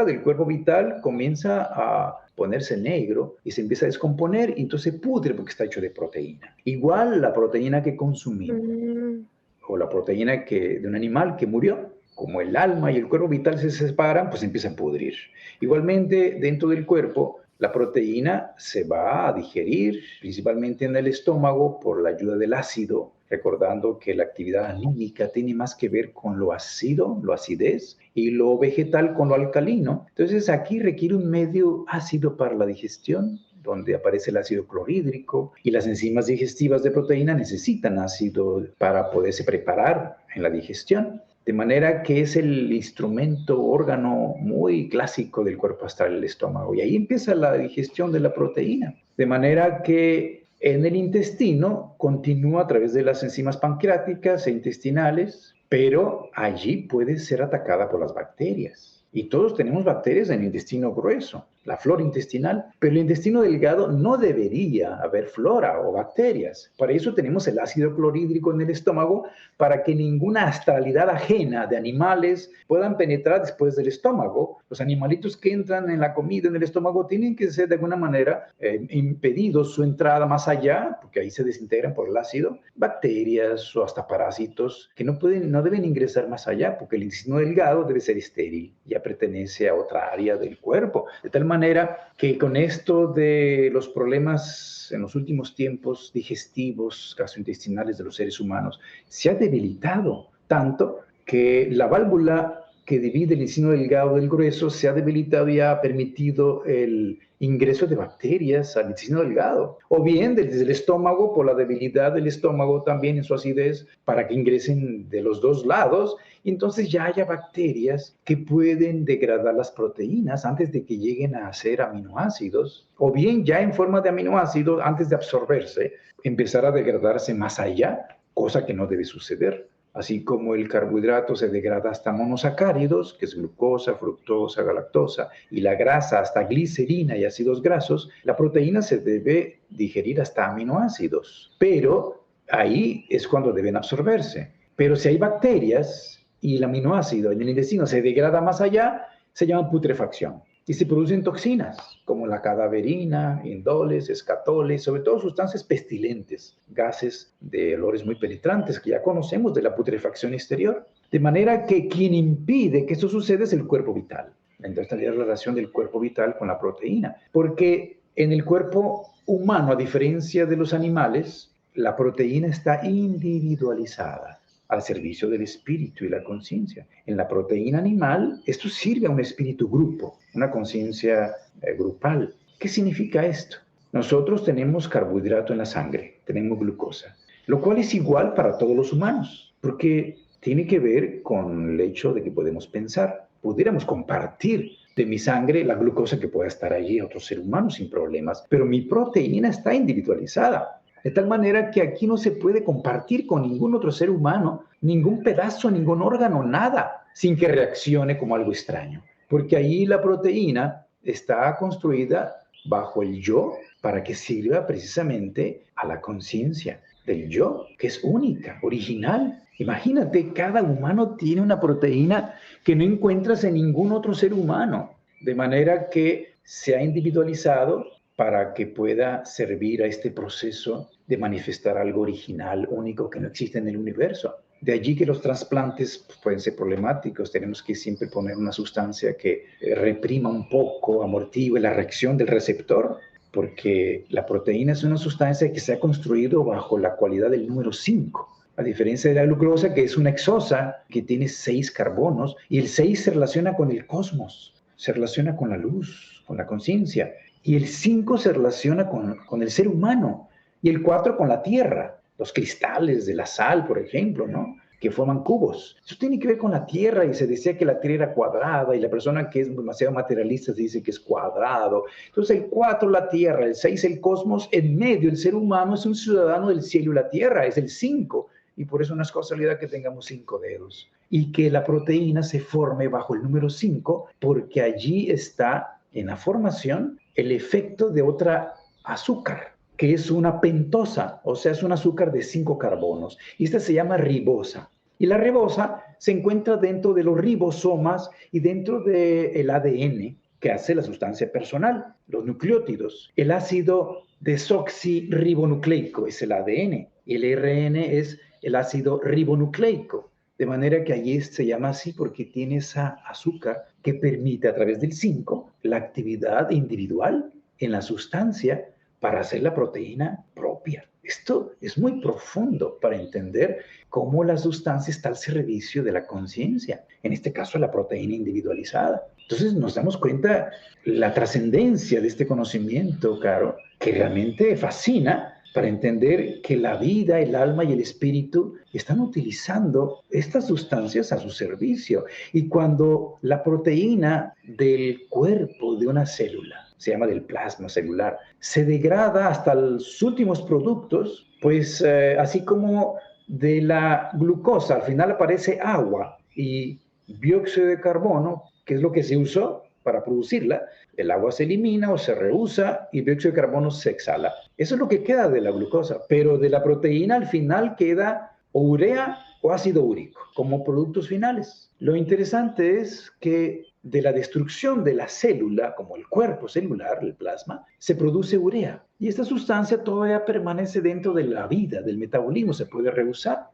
del cuerpo vital, comienza a ponerse negro y se empieza a descomponer y entonces pudre porque está hecho de proteína. Igual la proteína que consumimos o la proteína de un animal que murió, como el alma y el cuerpo vital se separan, pues empiezan a pudrir. Igualmente, dentro del cuerpo, la proteína se va a digerir, principalmente en el estómago, por la ayuda del ácido, recordando que la actividad anímica tiene más que ver con lo ácido, lo acidez, y lo vegetal con lo alcalino. Entonces, aquí requiere un medio ácido para la digestión, donde aparece el ácido clorhídrico, y las enzimas digestivas de proteína necesitan ácido para poderse preparar en la digestión. De manera que es el instrumento, órgano muy clásico del cuerpo astral, el estómago. Y ahí empieza la digestión de la proteína. De manera que en el intestino continúa a través de las enzimas pancreáticas e intestinales, pero allí puede ser atacada por las bacterias. Y todos tenemos bacterias en el intestino grueso, la flora intestinal, pero en el intestino delgado no debería haber flora o bacterias. Para eso tenemos el ácido clorhídrico en el estómago, para que ninguna astralidad ajena de animales puedan penetrar después del estómago. Los animalitos que entran en la comida en el estómago tienen que ser de alguna manera impedidos su entrada más allá, porque ahí se desintegran por el ácido, bacterias o hasta parásitos que no deben ingresar más allá, porque el intestino delgado debe ser estéril, ya pertenece a otra área del cuerpo. De tal manera que con esto de los problemas en los últimos tiempos digestivos, gastrointestinales de los seres humanos, se ha debilitado tanto que la válvula que divide el intestino delgado del grueso se ha debilitado y ha permitido el ingreso de bacterias al intestino delgado, o bien desde el estómago, por la debilidad del estómago también en su acidez, para que ingresen de los dos lados, y entonces ya haya bacterias que pueden degradar las proteínas antes de que lleguen a ser aminoácidos, o bien ya en forma de aminoácidos, antes de absorberse, empezar a degradarse más allá, cosa que no debe suceder. Así como el carbohidrato se degrada hasta monosacáridos, que es glucosa, fructosa, galactosa, y la grasa hasta glicerina y ácidos grasos, la proteína se debe digerir hasta aminoácidos, pero ahí es cuando deben absorberse. Pero si hay bacterias y el aminoácido en el intestino se degrada más allá, se llama putrefacción. Y se producen toxinas como la cadaverina, indoles, escatoles, sobre todo sustancias pestilentes, gases de olores muy penetrantes que ya conocemos de la putrefacción exterior. De manera que quien impide que esto suceda es el cuerpo vital. Entonces, la relación del cuerpo vital con la proteína. Porque en el cuerpo humano, a diferencia de los animales, la proteína está individualizada al servicio del espíritu y la conciencia. En la proteína animal, esto sirve a un espíritu grupo, una conciencia grupal. ¿Qué significa esto? Nosotros tenemos carbohidrato en la sangre, tenemos glucosa, lo cual es igual para todos los humanos, porque tiene que ver con el hecho de que podemos pensar. Pudiéramos compartir de mi sangre la glucosa que pueda estar allí a otro ser humano sin problemas, pero mi proteína está individualizada. De tal manera que aquí no se puede compartir con ningún otro ser humano, ningún pedazo, ningún órgano, nada, sin que reaccione como algo extraño. Porque ahí la proteína está construida bajo el yo para que sirva precisamente a la conciencia del yo, que es única, original. Imagínate, cada humano tiene una proteína que no encuentras en ningún otro ser humano, de manera que se ha individualizado para que pueda servir a este proceso de manifestar algo original, único, que no existe en el universo. De allí que los trasplantes pueden ser problemáticos. Tenemos que siempre poner una sustancia que reprima un poco, amortigue la reacción del receptor, porque la proteína es una sustancia que se ha construido bajo la cualidad del número 5. A diferencia de la glucosa, que es una hexosa, que tiene 6 carbonos, y el 6 se relaciona con el cosmos, se relaciona con la luz, con la conciencia. Y el 5 se relaciona con el ser humano, y el 4 con la tierra, los cristales de la sal, por ejemplo, ¿no?, que forman cubos. Eso tiene que ver con la tierra, y se decía que la tierra era cuadrada, y la persona que es demasiado materialista se dice que es cuadrado. Entonces el 4 la tierra, el 6 el cosmos, en medio el ser humano es un ciudadano del cielo y la tierra, es el 5, y por eso no es casualidad que tengamos 5 dedos, y que la proteína se forme bajo el número 5, porque allí está en la formación el efecto de otra azúcar, que es una pentosa, o sea, es un azúcar de 5 carbonos, y esta se llama ribosa. Y la ribosa se encuentra dentro de los ribosomas y dentro del ADN, que hace la sustancia personal, los nucleótidos. El ácido desoxirribonucleico es el ADN, y el ARN es el ácido ribonucleico. De manera que allí se llama así porque tiene esa azúcar que permite a través del 5 la actividad individual en la sustancia para hacer la proteína propia. Esto es muy profundo para entender cómo la sustancia está al servicio de la conciencia, en este caso la proteína individualizada. Entonces nos damos cuenta la trascendencia de este conocimiento, Caro, que realmente fascina, para entender que la vida, el alma y el espíritu están utilizando estas sustancias a su servicio. Y cuando la proteína del cuerpo de una célula, se llama del plasma celular, se degrada hasta los últimos productos, pues así como de la glucosa al final aparece agua y dióxido de carbono, que es lo que se usó para producirla, el agua se elimina o se reusa y el dióxido de carbono se exhala. Eso es lo que queda de la glucosa, pero de la proteína al final queda o urea o ácido úrico como productos finales. Lo interesante es que de la destrucción de la célula, como el cuerpo celular, el plasma, se produce urea. Y esta sustancia todavía permanece dentro de la vida, del metabolismo, se puede reusar.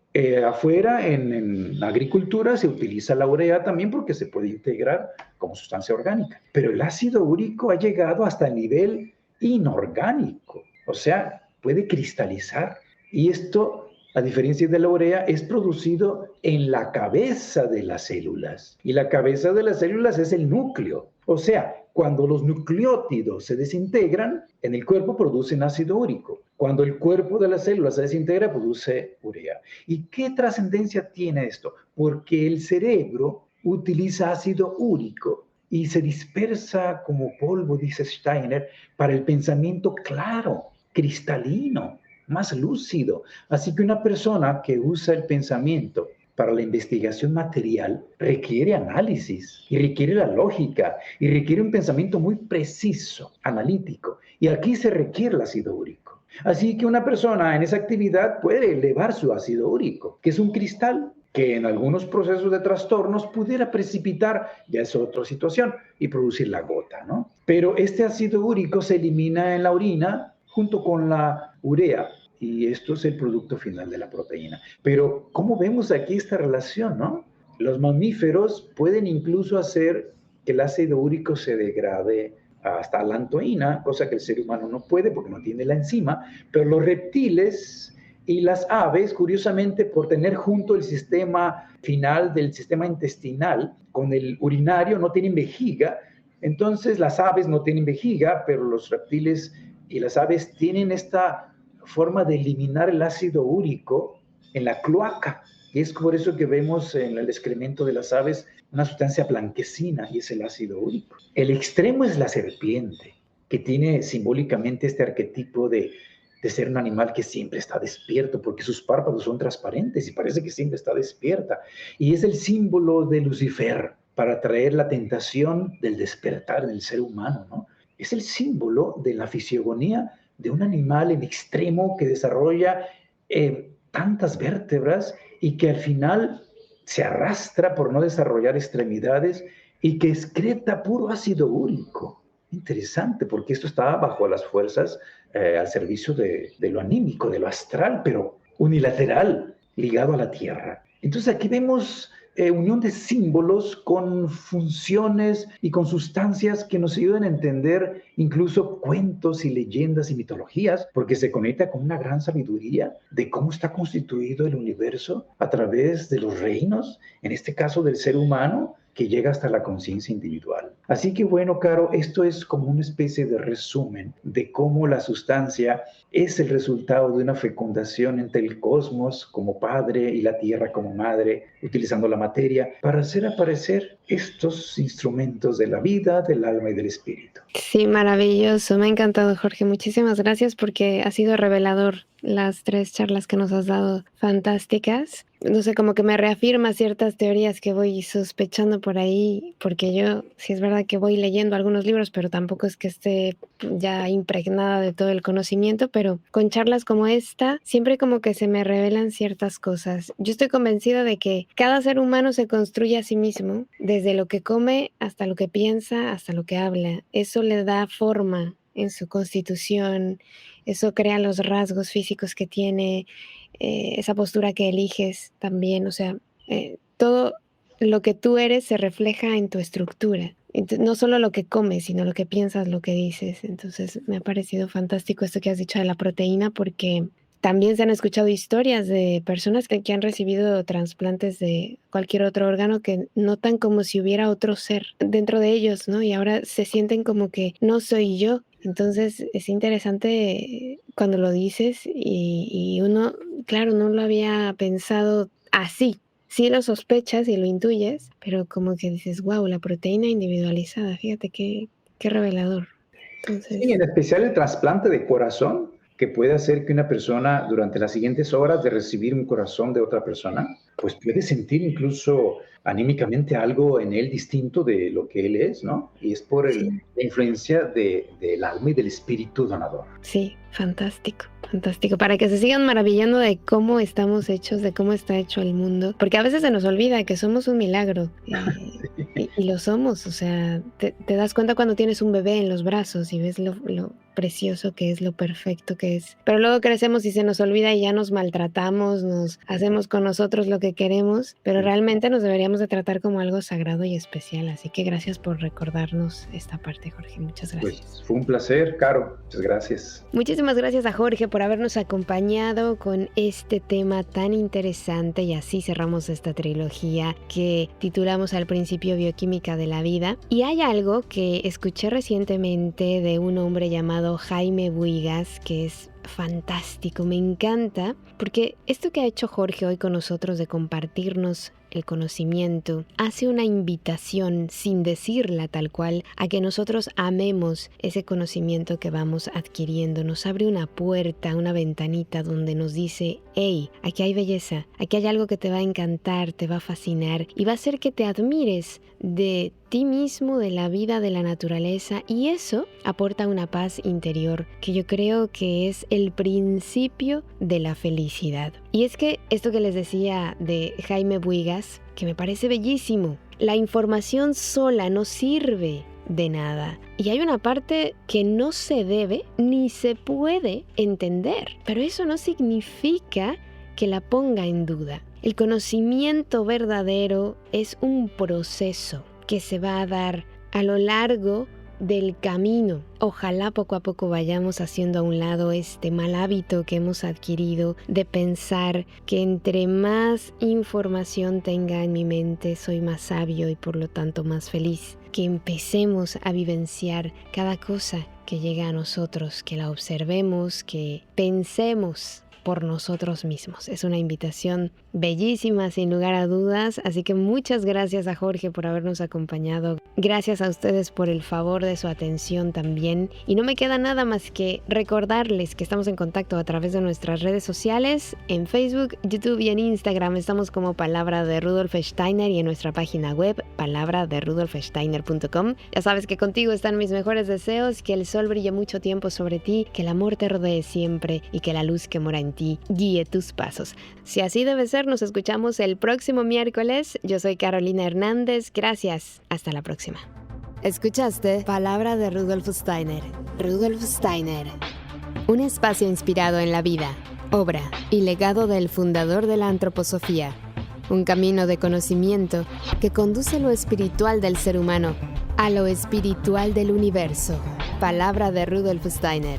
Afuera, en agricultura, se utiliza la urea también porque se puede integrar como sustancia orgánica. Pero el ácido úrico ha llegado hasta el nivel inorgánico, o sea, puede cristalizar. Y esto, a diferencia de la urea, es producido en la cabeza de las células. Y la cabeza de las células es el núcleo. O sea, cuando los nucleótidos se desintegran, en el cuerpo producen ácido úrico. Cuando el cuerpo de las células se desintegra, produce urea. ¿Y qué trascendencia tiene esto? Porque el cerebro utiliza ácido úrico y se dispersa como polvo, dice Steiner, para el pensamiento claro, cristalino, más lúcido. Así que una persona que usa el pensamiento para la investigación material requiere análisis y requiere la lógica y requiere un pensamiento muy preciso, analítico. Y aquí se requiere el ácido úrico. Así que una persona en esa actividad puede elevar su ácido úrico, que es un cristal que en algunos procesos de trastornos pudiera precipitar, ya es otra situación, y producir la gota, ¿no? Pero este ácido úrico se elimina en la orina junto con la urea, y esto es el producto final de la proteína. Pero, ¿cómo vemos aquí esta relación, no? Los mamíferos pueden incluso hacer que el ácido úrico se degrade hasta la lantoína, cosa que el ser humano no puede porque no tiene la enzima, pero los reptiles y las aves, curiosamente, por tener junto el sistema final del sistema intestinal con el urinario, no tienen vejiga. Entonces, las aves no tienen vejiga, pero los reptiles y las aves tienen esta forma de eliminar el ácido úrico en la cloaca. Y es por eso que vemos en el excremento de las aves una sustancia blanquecina y es el ácido úrico. El extremo es la serpiente, que tiene simbólicamente este arquetipo de ser un animal que siempre está despierto porque sus párpados son transparentes y parece que siempre está despierta. Y es el símbolo de Lucifer para traer la tentación del despertar del ser humano, ¿no? Es el símbolo de la fisiogonía de un animal en extremo que desarrolla tantas vértebras y que al final se arrastra por no desarrollar extremidades y que excreta puro ácido úrico. Interesante, porque esto está bajo las fuerzas al servicio de lo anímico, de lo astral, pero unilateral, ligado a la tierra. Entonces aquí vemos unión de símbolos con funciones y con sustancias que nos ayudan a entender incluso cuentos y leyendas y mitologías, porque se conecta con una gran sabiduría de cómo está constituido el universo a través de los reinos, en este caso del ser humano, que llega hasta la conciencia individual. Así que bueno, Caro, esto es como una especie de resumen de cómo la sustancia es el resultado de una fecundación entre el cosmos como padre y la tierra como madre, utilizando la materia para hacer aparecer estos instrumentos de la vida, del alma y del espíritu. Sí, maravilloso. Me ha encantado, Jorge. Muchísimas gracias porque ha sido revelador las 3 charlas que nos has dado, fantásticas. No sé, como que me reafirma ciertas teorías que voy sospechando por ahí, porque yo sí es verdad que voy leyendo algunos libros, pero tampoco es que esté ya impregnada de todo el conocimiento, pero con charlas como esta, siempre como que se me revelan ciertas cosas. Yo estoy convencida de que cada ser humano se construye a sí mismo, desde lo que come hasta lo que piensa, hasta lo que habla. Eso le da forma en su constitución, eso crea los rasgos físicos que tiene, esa postura que eliges también, o sea, todo lo que tú eres se refleja en tu estructura. No solo lo que comes, sino lo que piensas, lo que dices. Entonces me ha parecido fantástico esto que has dicho de la proteína, porque también se han escuchado historias de personas que han recibido trasplantes de cualquier otro órgano que notan como si hubiera otro ser dentro de ellos, ¿no? Y ahora se sienten como que no soy yo. Entonces es interesante cuando lo dices y uno, claro, no lo había pensado así. Sí lo sospechas y lo intuyes, pero como que dices, wow, la proteína individualizada, fíjate qué revelador. Sí, Entonces, en especial el trasplante de corazón, que puede hacer que una persona durante las siguientes horas de recibir un corazón de otra persona, pues puede sentir incluso anímicamente algo en él distinto de lo que él es, ¿no? Y es por sí. la influencia del alma y del espíritu donador. Sí, fantástico, fantástico. Para que se sigan maravillando de cómo estamos hechos, de cómo está hecho el mundo. Porque a veces se nos olvida que somos un milagro. Y lo somos. O sea, te das cuenta cuando tienes un bebé en los brazos y ves lo precioso que es, lo perfecto que es. Pero luego crecemos y se nos olvida y ya nos maltratamos, nos hacemos con nosotros lo que queremos. Pero realmente nos deberíamos de tratar como algo sagrado y especial. Así que gracias por recordarnos esta parte, Jorge. Muchas gracias. Pues fue un placer, Caro. Muchas gracias. Muchísimas gracias a Jorge por habernos acompañado con este tema tan interesante y así cerramos esta trilogía que titulamos al principio Bioquímica de la Vida. Y hay algo que escuché recientemente de un hombre llamado Jaime Buigas que es fantástico, me encanta, porque esto que ha hecho Jorge hoy con nosotros de compartirnos el conocimiento hace una invitación, sin decirla tal cual, a que nosotros amemos ese conocimiento que vamos adquiriendo. Nos abre una puerta, una ventanita donde nos dice, hey, aquí hay belleza, aquí hay algo que te va a encantar, te va a fascinar y va a hacer que te admires de ti mismo, de la vida, de la naturaleza, y eso aporta una paz interior que yo creo que es el principio de la felicidad. Y es que esto que les decía de Jaime Buigas, que me parece bellísimo, la información sola no sirve de nada. Y hay una parte que no se debe ni se puede entender, pero eso no significa que la ponga en duda. El conocimiento verdadero es un proceso que se va a dar a lo largo del camino. Ojalá poco a poco vayamos haciendo a un lado este mal hábito que hemos adquirido de pensar que entre más información tenga en mi mente soy más sabio y por lo tanto más feliz. Que empecemos a vivenciar cada cosa que llega a nosotros, que la observemos, que pensemos por nosotros mismos. Es una invitación bellísima, sin lugar a dudas, así que muchas gracias a Jorge por habernos acompañado. Gracias a ustedes por el favor de su atención también. Y no me queda nada más que recordarles que estamos en contacto a través de nuestras redes sociales, en Facebook, YouTube y en Instagram. Estamos como Palabra de Rudolf Steiner y en nuestra página web, palabraderudolfsteiner.com. Ya sabes que contigo están mis mejores deseos, que el sol brille mucho tiempo sobre ti, que el amor te rodee siempre y que la luz que mora en ti guíe tus pasos. Si así debe ser, nos escuchamos el próximo miércoles. Yo soy Carolina Hernández. Gracias. Hasta la próxima. Escuchaste Palabra de Rudolf Steiner. Rudolf Steiner. Un espacio inspirado en la vida, obra y legado del fundador de la antroposofía. Un camino de conocimiento que conduce lo espiritual del ser humano a lo espiritual del universo. Palabra de Rudolf Steiner.